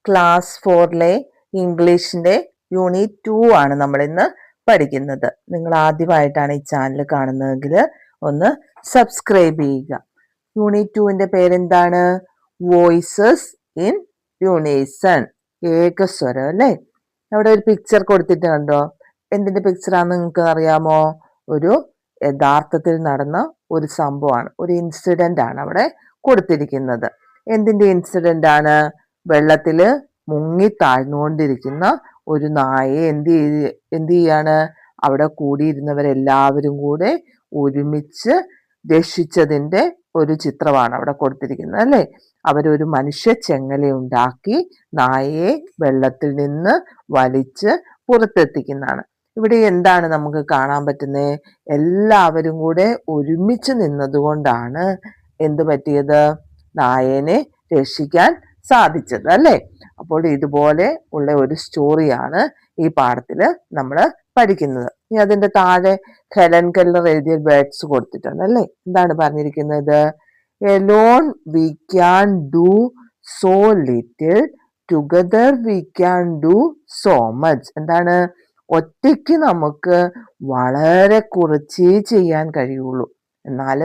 Class 4-ലെ ഇംഗ്ലീഷിന്റെ unit 2 ആണ് നമ്മൾ ഇന്ന് പഠിക്കുന്നത്. നിങ്ങൾ ആദ്യമായിട്ടാണ് ഈ ചാനൽ കാണുന്നതെങ്കിൽ ഒന്ന് സബ്സ്ക്രൈബ് ചെയ്യുക. യൂണിറ്റ് 2ന്റെ പേരെന്താണ്? Voices in Unison. ഏകസ്വരം അല്ലേ? അവിടെ ഒരു പിക്ചർ കൊടുത്തിട്ട് കണ്ടോ? എന്തിന്റെ പിക്ചറാന്ന് നിങ്ങൾക്ക് അറിയാമോ? ഒരു യഥാർത്ഥത്തിൽ നടന്ന ഒരു സംഭവമാണ്, ഒരു ഇൻസിഡന്റ് ആണ് അവിടെ കൊടുത്തിരിക്കുന്നത്. എന്തിന്റെ ഇൻസിഡന്റ് ആണ്? വെള്ളത്തില് മുങ്ങി താഴ്ന്നുകൊണ്ടിരിക്കുന്ന ഒരു നായയെ എന്ത് ചെയ്യാണ്? അവിടെ കൂടിയിരുന്നവരെല്ലാവരും കൂടെ ഒരുമിച്ച് രക്ഷിച്ചതിന്റെ ഒരു ചിത്രമാണ് അവിടെ കൊടുത്തിരിക്കുന്നത് അല്ലേ? അവരൊരു മനുഷ്യ ചെങ്ങല ഉണ്ടാക്കി നായയെ വെള്ളത്തിൽ നിന്ന് വലിച്ച് പുറത്തെത്തിക്കുന്നതാണ്. ഇവിടെ എന്താണ് നമുക്ക് കാണാൻ പറ്റുന്നത്? എല്ലാവരും കൂടെ ഒരുമിച്ച് നിന്നതുകൊണ്ടാണ് എന്ത് പറ്റിയത്? നായനെ രക്ഷിക്കാൻ സാധിച്ചത് അല്ലേ? അപ്പോൾ ഇതുപോലെ ഉള്ള ഒരു സ്റ്റോറിയാണ് ഈ പാഠത്തില് നമ്മൾ പഠിക്കുന്നത്. ഇനി അതിന്റെ താഴെ ഹെലൻ കെല്ലർ എഴുതിയ വേർഡ്സ് കൊടുത്തിട്ടുണ്ട് അല്ലേ? എന്താണ് പറഞ്ഞിരിക്കുന്നത്? Elon we can do so little, together we can do so much. എന്താണ്? ഒറ്റയ്ക്ക് നമുക്ക് വളരെ കുറച്ചേ ചെയ്യാൻ കഴിയുള്ളൂ, എന്നാൽ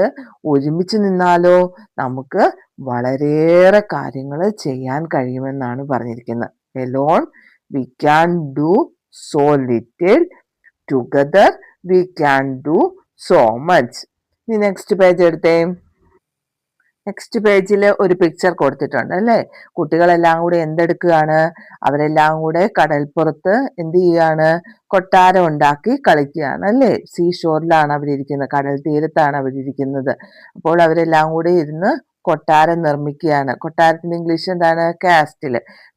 ഒരുമിച്ച് നിന്നാലോ നമുക്ക് വളരെയേറെ കാര്യങ്ങൾ ചെയ്യാൻ കഴിയുമെന്നാണ് പറഞ്ഞിരിക്കുന്നത്. Elon we can do so little, together we can do so much. ഇനി നെക്സ്റ്റ് പേജ് എടുത്തേ. നെക്സ്റ്റ് പേജിൽ ഒരു പിക്ചർ കൊടുത്തിട്ടുണ്ട് അല്ലേ? കുട്ടികളെല്ലാം കൂടെ എന്തെടുക്കുകയാണ്? അവരെല്ലാം കൂടെ കടൽപ്പുറത്ത് എന്ത് ചെയ്യാണ്? കൊട്ടാരം ഉണ്ടാക്കി കളിക്കുകയാണ് അല്ലേ? സീ ഷോറിലാണ് അവരിയ്ക്കുന്നത്, കടൽ തീരത്താണ് അവരിയ്ക്കുന്നത്. അപ്പോൾ അവരെല്ലാം കൂടെ ഇരുന്ന് കൊട്ടാരം നിർമ്മിക്കുകയാണ്. കൊട്ടാരത്തിന്റെ ഇംഗ്ലീഷ് എന്താണ്?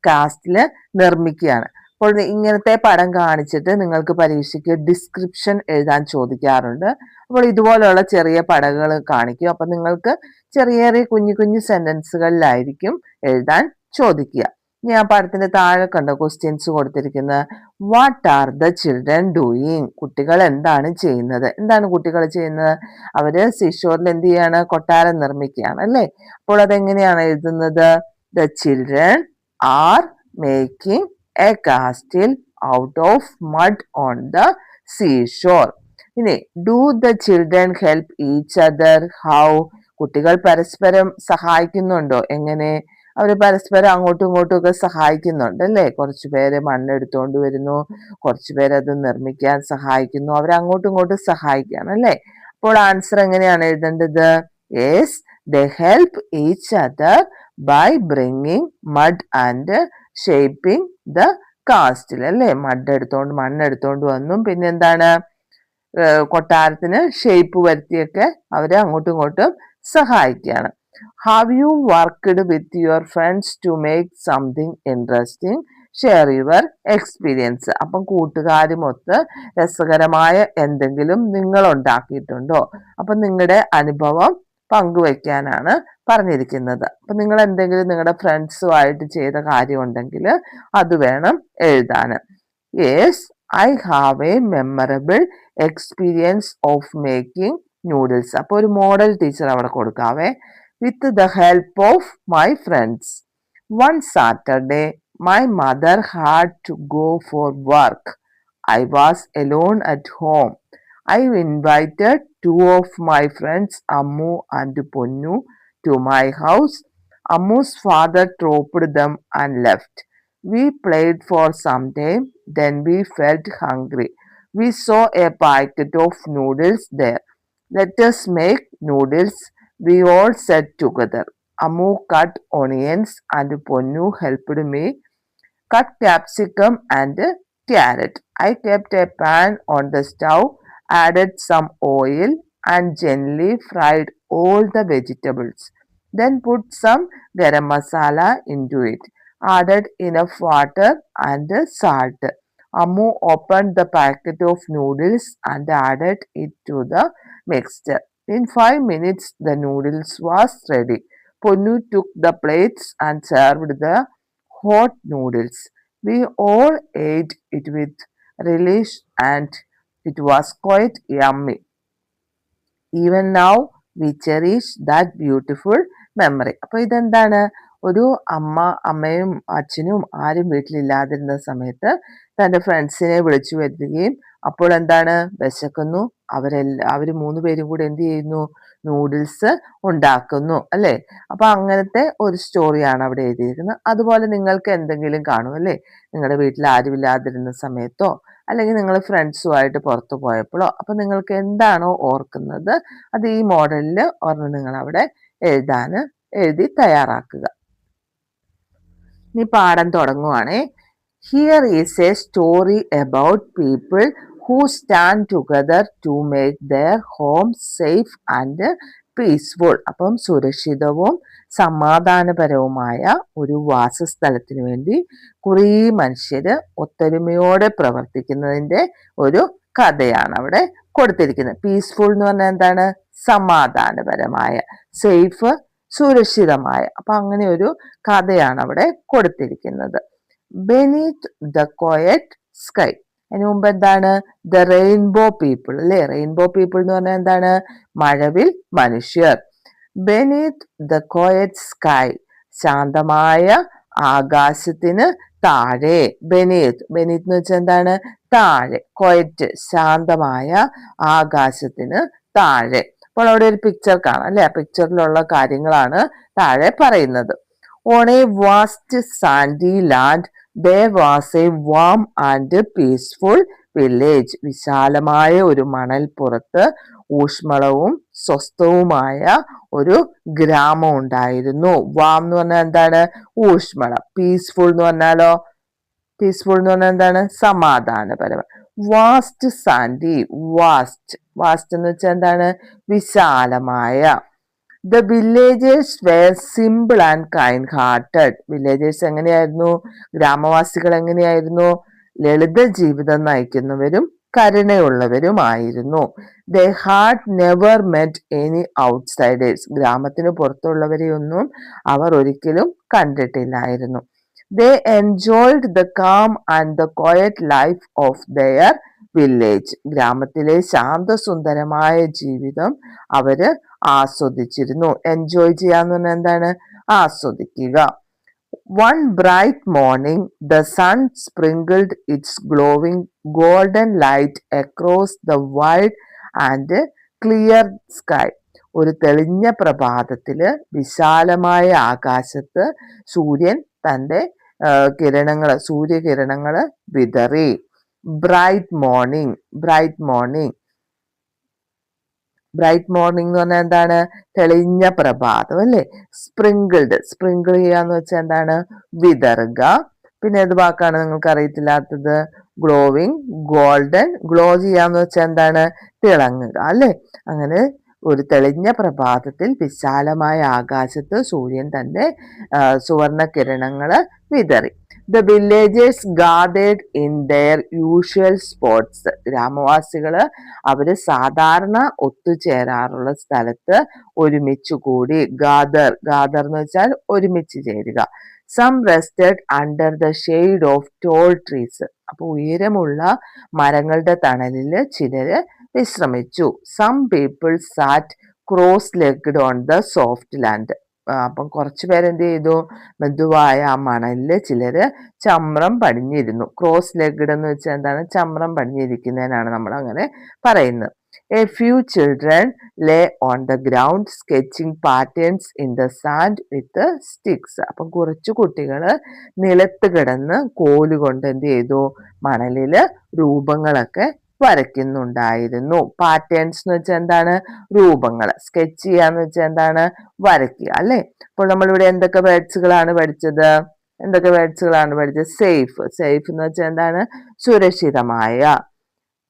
കാസ്റ്റില് നിർമ്മിക്കുകയാണ്. അപ്പോൾ ഇങ്ങനത്തെ പടം കാണിച്ചിട്ട് നിങ്ങൾക്ക് പരീക്ഷയ്ക്ക് ഡിസ്ക്രിപ്ഷൻ എഴുതാൻ ചോദിക്കാറുണ്ട്. അപ്പോൾ ഇതുപോലെയുള്ള ചെറിയ പടങ്ങൾ കാണിക്കും. അപ്പൊ നിങ്ങൾക്ക് ചെറിയ ചെറിയ കുഞ്ഞു കുഞ്ഞു സെന്റൻസുകളിലായിരിക്കും എഴുതാൻ ചോദിക്കുക. ഇനി ആ പടത്തിന്റെ താഴെ കണ്ടോ ക്വസ്റ്റ്യൻസ് കൊടുത്തിരിക്കുന്നത്? What are the children doing? കുട്ടികൾ എന്താണ് ചെയ്യുന്നത്? എന്താണ് കുട്ടികൾ ചെയ്യുന്നത്? അവര് സീഷോറിൽ എന്ത് ചെയ്യാണ്? കൊട്ടാരം നിർമ്മിക്കുകയാണ് അല്ലേ? അപ്പോൾ അതെങ്ങനെയാണ് എഴുതുന്നത്? The children are making a castle out of mud on the seashore. ഇനി do the children help each other? How? കുട്ടികൾ പരസ്പരം സഹായിക്കുന്നുണ്ടോ? എങ്ങനെ? അവര് പരസ്പരം അങ്ങോട്ടും ഇങ്ങോട്ടും ഒക്കെ സഹായിക്കുന്നുണ്ട് അല്ലേ? കുറച്ചു പേര് മണ്ണെടുത്തോണ്ട് വരുന്നു, കുറച്ചു പേര് അത് നിർമ്മിക്കാൻ സഹായിക്കുന്നു, അവർ അങ്ങോട്ടും ഇങ്ങോട്ടും സഹായിക്കുകയാണ് അല്ലേ? അപ്പോൾ ആൻസർ എങ്ങനെയാണ് എഴുതേണ്ടത്? Yes, they help each other by bringing mud and shaping the castle അല്ലേ? മണ്ണെടുത്തോണ്ട് വന്നു, പിന്നെ എന്താണ്? കൊട്ടാരത്തിന് ഷേപ്പ് വരുത്തിയൊക്കെ അവരെ അങ്ങോട്ടും ഇങ്ങോട്ടും സഹായിക്കുകയാണ്. Have you worked with your friends to make something interesting? Share your experience. അപ്പം കൂട്ടുകാരുമൊത്ത് രസകരമായ എന്തെങ്കിലും നിങ്ങൾ ഉണ്ടാക്കിയിട്ടുണ്ടോ? അപ്പം നിങ്ങളുടെ അനുഭവം പങ്കുവയ്ക്കാനാണ് പറഞ്ഞിരിക്കുന്നത്. അപ്പൊ നിങ്ങൾ എന്തെങ്കിലും നിങ്ങളുടെ ഫ്രണ്ട്സുമായിട്ട് ചെയ്ത കാര്യം ഉണ്ടെങ്കിൽ അത് വേണം എഴുതാൻ. Yes, I have a memorable experience of making noodles. അപ്പൊ ഒരു മോഡൽ ടീച്ചർ അവിടെ കൊടുക്കാവേ. With the help of my friends. One Saturday my mother had to go for work. I was alone at home. I invited two of my friends, Ammu and Ponnu, to my house. Ammu's father dropped them and left. We played for some time, then we felt hungry. We saw a packet of noodles there. Let us make noodles, we all said together. Ammu cut onions and Ponnu helped me cut capsicum and carrot. I kept a pan on the stove, added some oil and gently fried all the vegetables. Then put some garam masala into it. Added enough water and salt. Ammu opened the packet of noodles and added it to the mixture. In 5 minutes the noodles was ready. Ponnu took the plates and served the hot noodles. We all ate it with relish and it was quite yummy. Even now we cherish that beautiful memory. അപ്പോൾ ഇതെന്താണ്? ഒരു അമ്മയും അച്ഛനും ആരും വീട്ടിലില്ലാതിരുന്ന സമയത്ത് തൻ്റെ ഫ്രണ്ട്സിനെ വിളിച്ചു വരുത്തുകയും അപ്പോൾ എന്താണ് വിശക്കുന്നു, അവർ 3 പേരും കൂടെ എന്ത് ചെയ്യുന്നു, നൂഡിൽസ് ഉണ്ടാക്കുന്നു അല്ലേ. അപ്പൊ അങ്ങനത്തെ ഒരു സ്റ്റോറിയാണ് അവിടെ എഴുതിയിരിക്കുന്നത്. അതുപോലെ നിങ്ങൾക്ക് എന്തെങ്കിലും കാണും അല്ലേ, നിങ്ങളുടെ വീട്ടിൽ ആരുമില്ലാതിരുന്ന സമയത്തോ അല്ലെങ്കിൽ നിങ്ങൾ ഫ്രണ്ട്സുമായിട്ട് പുറത്തു പോയപ്പോഴോ. അപ്പൊ നിങ്ങൾക്ക് എന്താണോ ഓർക്കുന്നത് അത് ഈ മോഡലിൽ ഒരെണ്ണം നിങ്ങൾ അവിടെ എഴുതി തയ്യാറാക്കുക. ഇനി പാഠം തുടങ്ങുവാണേ. Here is a story about people who stand together to make their home safe and peaceful. അപ്പം സുരക്ഷിതവും സമാധാനപരവുമായ ഒരു വാസസ്ഥലത്തിന് വേണ്ടി കുറേ മനുഷ്യര് ഒത്തൊരുമയോടെ പ്രവർത്തിക്കുന്നതിന്റെ ഒരു കഥയാണ് അവിടെ കൊടുത്തിരിക്കുന്നത്. പീസ്ഫുൾ എന്ന് പറഞ്ഞാൽ എന്താണ്, സമാധാനപരമായ, സേഫ് സുരക്ഷിതമായ. അപ്പൊ അങ്ങനെ ഒരു കഥയാണ് അവിടെ കൊടുത്തിരിക്കുന്നത്. Beneath the quiet sky. അതിന് മുമ്പ് എന്താണ്, ദ റെയിൻബോ പീപ്പിൾ അല്ലെ. റെയിൻബോ പീപ്പിൾ എന്ന് പറഞ്ഞാൽ എന്താണ്, മഴവിൽ മനുഷ്യർ. ബെനീത്ത് ദ ക്വയറ്റ് സ്കൈ, ശാന്തമായ ആകാശത്തിന് താഴെ. ബെനീത്ത് എന്ന് വെച്ചാൽ എന്താണ്, താഴെ. ക്വയറ്റ് ശാന്തമായ ആകാശത്തിന് താഴെ. അപ്പോൾ അവിടെ ഒരു പിക്ചർ കാണാം അല്ലെ. ആ പിക്ചറിലുള്ള കാര്യങ്ങളാണ് താഴെ പറയുന്നത്. On a vast sandy land there was a warm and peaceful village. വിശാലമായ ഒരു മണൽപ്പുറത്ത് ഊഷ്മളവും സ്വസ്ഥവുമായ ഒരു ഗ്രാമം ഉണ്ടായിരുന്നു. വാം എന്ന് പറഞ്ഞാൽ എന്താണ്, ഊഷ്മളം. പീസ്ഫുൾ എന്ന് പറഞ്ഞാലോ, പീസ്ഫുൾ എന്ന് പറഞ്ഞാൽ എന്താണ്, സമാധാനപരമായി. വാസ്റ്റ് സാൻഡി, വാസ്റ്റ് എന്ന് വെച്ചാൽ എന്താണ്, വിശാലമായ. The villagers were simple and kind hearted. Villagers എങ്ങനെയായിരുന്നു, ഗ്രാമവാസികൾ എങ്ങനെയായിരുന്നു, ലളിത ജീവിതം നയിക്കുന്നവരും കരുണയുള്ളവരുമായിരുന്നു. They had never met any outsiders. ഗ്രാമത്തിന് പുറത്തുള്ളവരെയൊന്നും അവർ ഒരിക്കലും കണ്ടിട്ടില്ലായിരുന്നു. They enjoyed the calm and the quiet life of their village. ഗ്രാമത്തിലെ ശാന്തസുന്ദരമായ ജീവിതം അവര് ആസ്വദിച്ചിരുന്നു. എൻജോയ് ചെയ്യാന്ന് പറഞ്ഞാൽ എന്താണ്, ആസ്വദിക്കുക. One bright morning the sun sprinkled its glowing golden light across the wide and clear sky. ഒരു തെളിഞ്ഞ പ്രഭാതത്തില് വിശാലമായ ആകാശത്ത് സൂര്യൻ തന്റെ സൂര്യകിരണങ്ങള് വിതറി. ബ്രൈറ്റ് മോർണിംഗ് എന്ന് പറഞ്ഞാൽ എന്താണ്, തെളിഞ്ഞ പ്രഭാതം അല്ലെ. സ്പ്രിങ്കിൾ ചെയ്യാന്ന് വെച്ചാൽ എന്താണ്, വിതറുക. പിന്നെ ഏത് വാക്കാണ് നിങ്ങൾക്ക് അറിയത്തില്ലാത്തത്, ഗ്ലോവിങ്, ഗോൾഡൻ. ഗ്ലോ ചെയ്യാന്ന് വെച്ചാൽ എന്താണ്, തിളങ്ങുക അല്ലെ. അങ്ങനെ ഒരു തെളിഞ്ഞ പ്രഭാതത്തിൽ വിശാലമായ ആകാശത്ത് സൂര്യൻ തന്റെ സുവർണ കിരണങ്ങള് വിതറി. The villagers gathered in their usual spots. ഗ്രാമവാസികള് അവര് സാധാരണ ഒത്തുചേരാറുള്ള സ്ഥലത്ത് ഒരുമിച്ച് കൂടി. ഗാദർ എന്ന് വെച്ചാൽ ഒരുമിച്ച് ചേരുക. Some rested under the shade of tall trees. അപ്പൊ ഉയരമുള്ള മരങ്ങളുടെ തണലില് ചിലര് വിശ്രമിച്ചു. Some people sat cross legged on the soft land. അപ്പം കുറച്ചു പേരെന്ത് ചെയ്തു, മൃദുവായ ആ മണലില് ചിലര് ചമ്രം പടിഞ്ഞിരുന്നു. ക്രോസ് ലെഗ്ഡ് എന്ന് വെച്ചാൽ എന്താണ്, ചമ്രം പടിഞ്ഞിരിക്കുന്നതിനാണ് നമ്മൾ അങ്ങനെ പറയുന്നത്. A few children lay on the ground sketching patterns in the sand with sticks. അപ്പം കുറച്ചു കുട്ടികള് നിലത്ത് കിടന്ന് കോലുകൊണ്ട് എന്ത് ചെയ്തു, മണലില് രൂപങ്ങളൊക്കെ വരയ്ക്കുന്നുണ്ടായിരുന്നു. പാറ്റേൺസ് എന്ന് വെച്ചാൽ എന്താണ്, രൂപങ്ങൾ. സ്കെച്ച് ചെയ്യാന്ന് വെച്ചാൽ എന്താണ്, വരയ്ക്കുക അല്ലെ. അപ്പോൾ നമ്മളിവിടെ എന്തൊക്കെ വേർഡ്സുകളാണ് പഠിച്ചത്, സേഫ് എന്ന് വെച്ചാൽ എന്താണ്, സുരക്ഷിതമായ.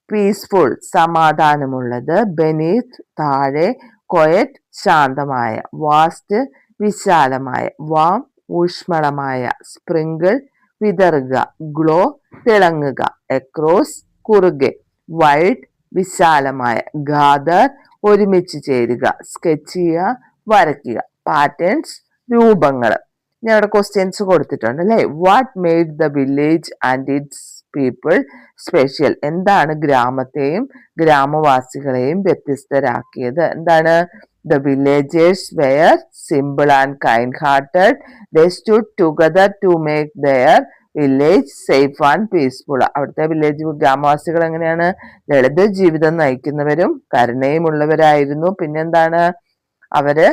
പീസ്ഫുൾ സമാധാനമുള്ളത്. ബെനീത്ത് താഴെ. ക്വയറ്റ് ശാന്തമായ. വാസ്റ്റ് വിശാലമായ. വാം ഊഷ്മളമായ. സ്പ്രിങ്കിൾ വിതറുക. ഗ്ലോ തിളങ്ങുക. എക്രോസ് കുറുകെ. വൈഡ് വിശാലമായ. ഗാദർ ഒരുമിച്ച് ചേരുക. സ്കെച്ച് ചെയ്യുക വരയ്ക്കുക. പാറ്റേൺസ് രൂപങ്ങൾ. ഞാൻ അവിടെ ക്വസ്റ്റ്യൻസ് കൊടുത്തിട്ടുണ്ട് അല്ലെ. What made the village and it's people special? എന്താണ് ഗ്രാമത്തെയും ഗ്രാമവാസികളെയും വ്യത്യസ്തരാക്കിയത്? എന്താണ്? The villagers were simple and kind-hearted. They stood together to make their village safe and peaceful. അവിടുത്തെ ഗ്രാമവാസികൾ എങ്ങനെയാണ്? ലളിത ജീവിതം നയിക്കുന്നവരും കരുണയുമുള്ളവരായിരുന്നു. പിന്നെന്താണ്? അവര്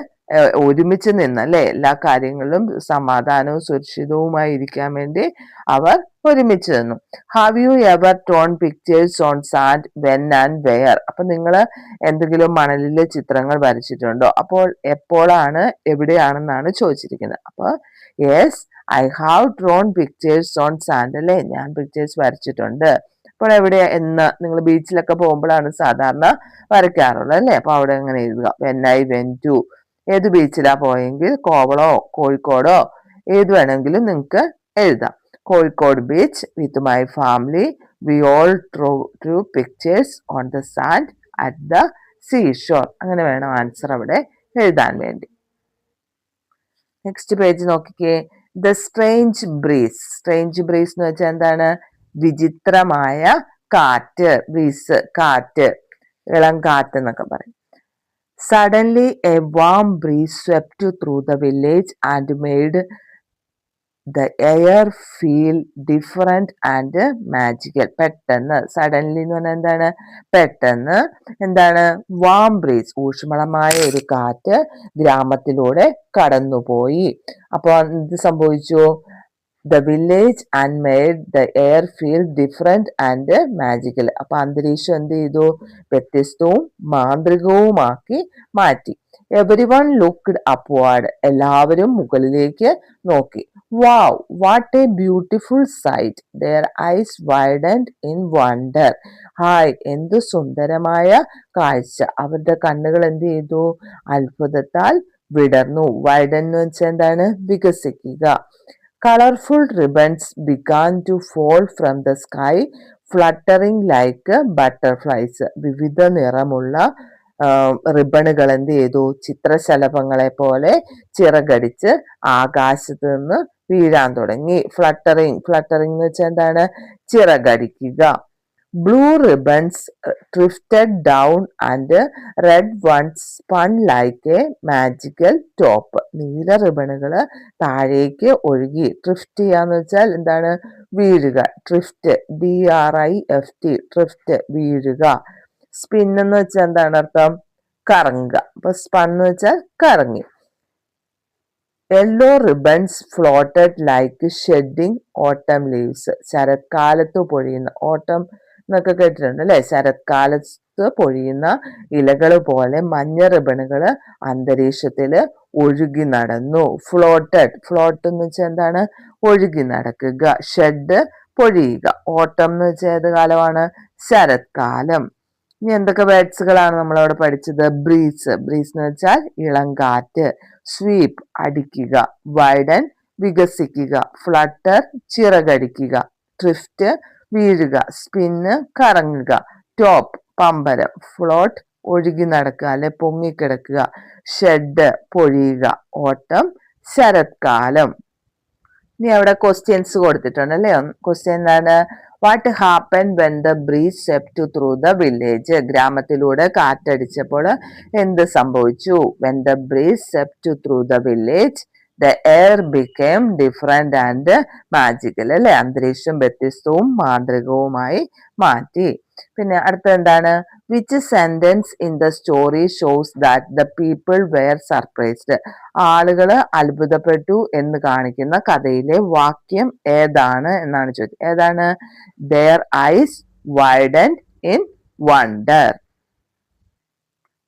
ഒരുമിച്ച് നിന്ന് അല്ലെ എല്ലാ കാര്യങ്ങളിലും സമാധാനവും സുരക്ഷിതവുമായി ഇരിക്കാൻ വേണ്ടി അവർ ഒരുമിച്ച് നിന്നു. Have you ever drawn pictures on sand when and where? അപ്പൊ നിങ്ങൾ എന്തെങ്കിലും മണലിലെ ചിത്രങ്ങൾ വരച്ചിട്ടുണ്ടോ? അപ്പോൾ എപ്പോഴാണ് എവിടെയാണെന്നാണ് ചോദിച്ചിരിക്കുന്നത്. അപ്പൊ yes, I have drone pictures on sand അല്ലെ, ഞാൻ പിക്ചേഴ്സ് വരച്ചിട്ടുണ്ട്. അപ്പോൾ എവിടെ എന്ന്? നിങ്ങൾ ബീച്ചിലൊക്കെ പോകുമ്പോഴാണ് സാധാരണ വരയ്ക്കാറുള്ളത് അല്ലെ. അപ്പൊ അവിടെ എങ്ങനെ എഴുതുക? വെൻ ഐ വെൻ ടു, ഏത് ബീച്ചിലാ പോയെങ്കിൽ കോവളോ കോഴിക്കോടോ ഏത് വേണമെങ്കിലും നിങ്ങൾക്ക് എഴുതാം. Kozhikode beach with my family, we all drew pictures on the sand at the seashore. അങ്ങനെ വേണം ആൻസർ അവിടെ എഴുതാൻ വേണ്ടി. നെക്സ്റ്റ് പേജ് നോക്കിക്കേ. The strange breeze. Strange breeze എന്ന് വെച്ചാൽ എന്താണ്? വിചിത്രമായ കാറ്റ്. ബ്രീസ് കാറ്റ്, ഇളം കാറ്റ് എന്നൊക്കെ പറയും. Suddenly a warm breeze swept through the village and made the air feel different and magical. പെട്ടെന്ന്, സഡൻലി എന്ന് പറഞ്ഞാൽ എന്താണ്? പെട്ടെന്ന് എന്താണ്? വാം ബ്രീസ്, ഊഷ്മളമായ ഒരു കാറ്റ് ഗ്രാമത്തിലൂടെ കടന്നുപോയി. അപ്പോൾ എന്ത് സംഭവിച്ചു? The village and made the air feel different and magical. അപ്പൊ അന്തരീക്ഷം എന്ത് ചെയ്തു? വ്യത്യസ്തവും മാന്ത്രികവുമാക്കി മാറ്റി. Everyone looked upward. എല്ലാവരും മുകളിലേക്ക് നോക്കി. Wow, what a beautiful sight. Their eyes widened in wonder. Hi, എന്ത് സുന്ദരമായ കാഴ്ച. അവരുടെ കണ്ണുകൾ എന്ത് ചെയ്തു? അത്ഭുതത്താൽ വിടർന്നു. വൈഡൻ എന്ന് വെച്ചാൽ എന്താണ്? വികസിക്കുക. Colorful ribbons began to fall from the sky, fluttering like butterflies. വിവിധ നിറമുള്ള റിബണുകൾ എന്ത് ചെയ്തു? ചിത്രശലഭങ്ങളെ പോലെ ചിറകടിച്ച് ആകാശത്ത് നിന്ന് വീഴാൻ തുടങ്ങി. ഫ്ലട്ടറിങ്, ഫ്ലട്ടറിങ് എന്ന് വെച്ചാൽ എന്താണ്? ചിറകടിക്കുക. Blue ribbons drifted down and red ones spun like a magical top. നീല റിബണുകള് താഴേക്ക് ഒഴുകി. ഡ്രിഫ്റ്റ് ചെയ്യാന്ന് വെച്ചാൽ എന്താണ്? വീഴുക. ഡ്രിഫ്റ്റ്, DRIFT, ഡ്രിഫ്റ്റ്, വീഴുക. സ്പിൻ എന്ന് വെച്ചാൽ എന്താണ് അർത്ഥം? കറങ്ങുക. അപ്പൊ സ്പൺ എന്ന് വെച്ചാൽ കറങ്ങി. Yellow ribbons floated like shedding autumn leaves. ശരത്കാലത്ത് പൊഴിയുന്ന, ഓട്ടം എന്നൊക്കെ കേട്ടിട്ടുണ്ട് അല്ലെ. ശരത്കാലത്ത് പൊഴിയുന്ന ഇലകൾ പോലെ മഞ്ഞ റിബണുകൾ അന്തരീക്ഷത്തില് ഒഴുകി നടന്നു. ഫ്ലോട്ടഡ്, ഫ്ലോട്ട് എന്ന് വെച്ചാൽ എന്താണ്? ഒഴുകി നടക്കുക. ഷെഡ്, പൊഴിയുക. ഓട്ടം എന്ന് വെച്ചാൽ ഏത് കാലമാണ്? ശരത്കാലം. ഇനി എന്തൊക്കെ വേർഡ്സുകളാണ് നമ്മളവിടെ പഠിച്ചത്? ബ്രീസ്, ബ്രീസ് എന്ന് വെച്ചാൽ ഇളം കാറ്റ്. സ്വീപ്പ്, അടിക്കുക. വൈഡൻ, വികസിക്കുക. ഫ്ലട്ടർ, ചിറകടിക്കുക. ഡ്രിഫ്റ്റ്, വീഴുക. സ്പിന്ന്, കറങ്ങുക. ടോപ്പ്, പമ്പരം. ഫ്ലോട്ട്, ഒഴുകി നടക്കുക അല്ലെ പൊങ്ങിക്കിടക്കുക. ഷെഡ്, പൊഴിയുക. ഓട്ടം, ശരത്കാലം. ഇനി അവിടെ ക്വസ്റ്റ്യൻസ് കൊടുത്തിട്ടുണ്ട് അല്ലേ. ക്വസ്റ്റ്യൻ എന്താണ്? What happen when the breeze swept through the village? ഗ്രാമത്തിലൂടെ കാറ്റടിച്ചപ്പോൾ എന്ത് സംഭവിച്ചു? When the breeze swept through the village the air became different and magical. അല്ലെ, അന്തരീക്ഷം വ്യത്യസ്തവും മാന്ത്രികവുമായി മാറ്റി. പിന്നെ അടുത്ത എന്താണ്? which sentence in the story shows that the people were surprised? ആളുകൾ അത്ഭുതപ്പെട്ടു എന്ന് കാണിക്കുന്ന കഥയിലെ വാക്യം ഏതാണ് എന്നാണ് ചോദ്യം. ഏതാണ്? their eyes widened in wonder.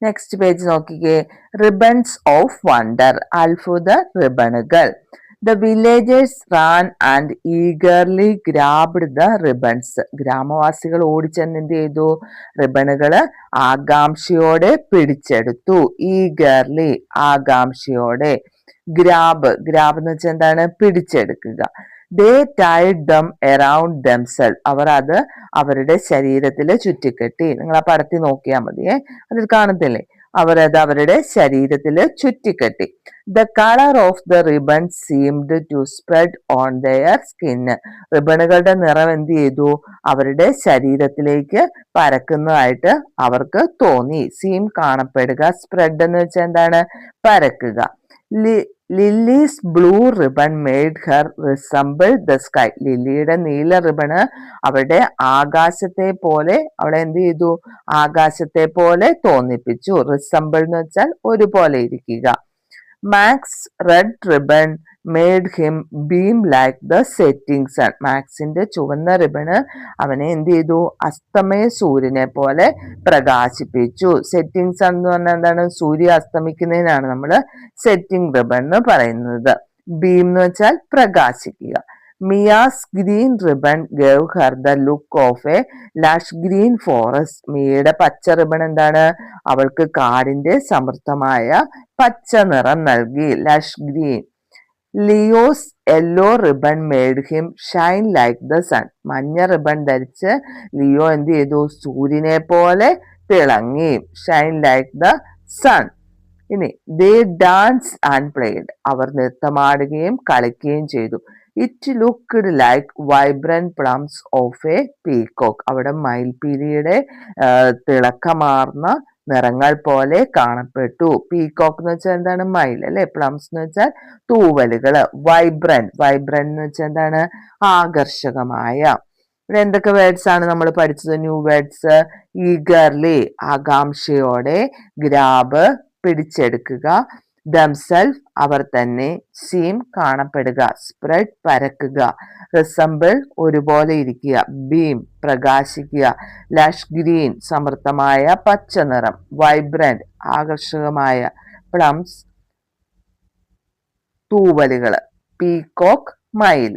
Next page നോക്കിക്കേ. റിബൺസ് ഓഫ് വണ്ടർ, അത്ഭുത റിബണുകൾ. The villagers ran and eagerly grabbed the ribbons. ഗ്രാമവാസികൾ ഓടിച്ചെന്ന് എന്ത് ചെയ്തു? റിബണുകള് ആകാംക്ഷയോടെ പിടിച്ചെടുത്തു. ഈഗർലി, ആകാംക്ഷയോടെ. ഗ്രാബ്, ഗ്രാബ് എന്ന് വെച്ചാൽ എന്താണ്? പിടിച്ചെടുക്കുക. They tied them around themselves. അവർ അത് അവരുടെ ശരീരത്തിൽ ചുറ്റിക്കെട്ടി. നിങ്ങൾ ആ പടത്തിൽ നോക്കിയാൽ മതിയേ, അതിൽ കാണത്തില്ലേ? അവരത് അവരുടെ ശരീരത്തിൽ ചുറ്റിക്കെട്ടി. The colour of the ribbon seemed to spread on their skin. റിബണുകളുടെ നിറം എന്ത് ചെയ്തു? അവരുടെ ശരീരത്തിലേക്ക് പരക്കുന്നതായിട്ട് അവർക്ക് തോന്നി. സീം കാണപ്പെടുക, സ്പ്രെഡ് എന്ന് വെച്ചാൽ എന്താണ്? പരക്കുക. Lily's blue ribbon made her resemble the sky. ലില്ലിയുടെ നീല റിബണ് അവളുടെ ആകാശത്തെ പോലെ, അവളെ എന്ത് ചെയ്തു? ആകാശത്തെ പോലെ തോന്നിപ്പിച്ചു. റിസംബിൾ എന്ന് വെച്ചാൽ ഒരുപോലെ ഇരിക്കുക. Max's red ribbon made him beam like the setting sun. മാക്സിന്റെ ചുവന്ന റിബണ് അവനെ എന്ത് ചെയ്തു? അസ്തമയ സൂര്യനെ പോലെ പ്രകാശിപ്പിച്ചു. സെറ്റിംഗ് സൺ എന്ന് പറഞ്ഞാൽ എന്താണ്? സൂര്യ അസ്തമിക്കുന്നതിനാണ് നമ്മൾ സെറ്റിംഗ് റിബൺ എന്ന് പറയുന്നത്. ബീം എന്ന് വെച്ചാൽ പ്രകാശിക്കുക. Mia's green ribbon gave her the look of a lush green forest. മിയയുടെ പച്ച റിബൺ എന്താണ്? അവൾക്ക് കാടിന്റെ സമൃദ്ധമായ പച്ച നിറം നൽകി, lush green. Leo's yellow ribbon made him shine like the sun. മഞ്ഞ റിബൺ ധരിച്ച് ലിയോ എന്ത് ചെയ്തു? സൂര്യനെ പോലെ തിളങ്ങി, ഷൈൻ ലൈക്ക് ദ സൺ. ഇനി ദേ ഡാൻസ് ആൻഡ് പ്ലേഡ്. അവർ നൃത്തമാടുകയും കളിക്കുകയും ചെയ്തു. It looked like vibrant plums of a peacock. അവിടെ മയിൽപീലിയുടെ തിളക്കമാർന്ന നിറങ്ങൾ പോലെ കാണപ്പെട്ടു. പീകോക്ക് എന്ന് വെച്ചാൽ എന്താണ്? മയിൽ അല്ലെ. പ്ലംസ് എന്ന് വെച്ചാൽ തൂവലുകൾ. വൈബ്രന്റ്, വൈബ്രന്റ് എന്ന് വെച്ചാൽ എന്താണ്? ആകർഷകമായ. ഇവിടെ എന്തൊക്കെ വേർഡ്സ് ആണ് നമ്മൾ പഠിച്ചത്? New words. ഈഗർലി ആകാംക്ഷയോടെ, ഗ്രാബ് പിടിച്ചെടുക്കുക, ദംസെൽഫ് അവർ തന്നെ, സീം കാണപ്പെടുക, സ്പ്രെഡ് പരക്കുക, റിസംബിൾ ഒരുപോലെ ഇരിക്കുക, ബീം പ്രകാശിക്കുക, ലഷ് ഗ്രീൻ സമൃദ്ധമായ പച്ച നിറം, വൈബ്രന്റ് ആകർഷകമായ, പ്ലംസ് തൂവലുകൾ, പീകോക്ക് മയിൽ.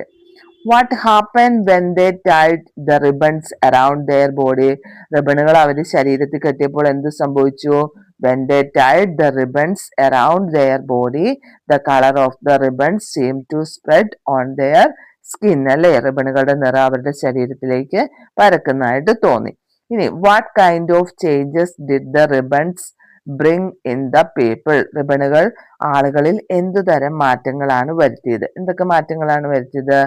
What happen when they tied the ribbons around their body. റിബണുകൾ അവർ ശരീരത്തിൽ കെട്ടിയപ്പോൾ എന്ത് സംഭവിച്ചു? When they tied the ribbons around their body, the color of the ribbons seemed to spread on their skin. അല്ലെ, റിബണുകളുടെ നിറം അവരുടെ ശരീരത്തിലേക്ക് പരക്കുന്നതായിട്ട് തോന്നി. ഇനി what kind of changes did the ribbons bring in the people. റിബണുകൾ ആളുകളിൽ എന്തുതരം മാറ്റങ്ങളാണ് വരുത്തിയത്? എന്തൊക്കെ മാറ്റങ്ങളാണ് വരുത്തിയത്?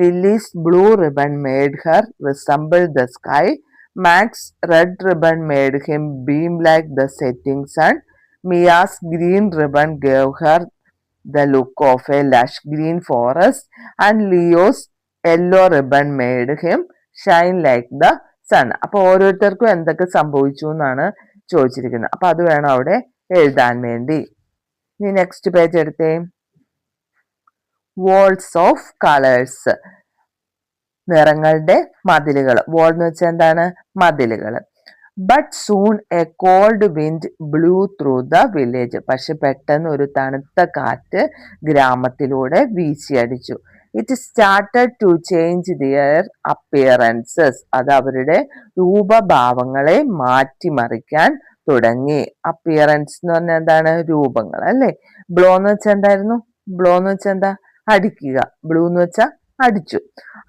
Lilies blue ribbon made her resemble the sky. Max red ribbon made him beam like the setting sun. Mia's green ribbon gave her the look of a lush green forest. And Leo's yellow ribbon made him shine like the sun. അപ്പോൾ ഓരോരുത്തർക്കും എന്തൊക്കെ സംഭവിച്ചു എന്നാണ് ചോദിച്ചിരിക്കുന്നത്. അപ്പൊ അത് വേണം അവിടെ എഴുതാൻ വേണ്ടി. ഇനി നെക്സ്റ്റ് പേജ് എടുത്തേ. Walls of colours. നിറങ്ങളുടെ മതിലുകൾ. വാൾ എന്ന് വെച്ചാൽ എന്താണ്? മതിലുകൾ. But soon a cold wind blew through the village. പക്ഷെ പെട്ടെന്ന് ഒരു തണുത്ത കാറ്റ് ഗ്രാമത്തിലൂടെ വീശിയടിച്ചു. It started to change their appearances. അത് അവരുടെ രൂപഭാവങ്ങളെ മാറ്റിമറിക്കാൻ തുടങ്ങി. അപ്പിയറൻസ് എന്ന് പറഞ്ഞാൽ എന്താണ്? രൂപങ്ങൾ അല്ലെ. ബ്ലോ എന്ന് വെച്ചാൽ എന്തായിരുന്നു? ബ്ലോ എന്ന് വെച്ചാൽ എന്താ? അടിക്കുക. ബ്ലൂ എന്ന് വെച്ചാൽ അടിച്ചു.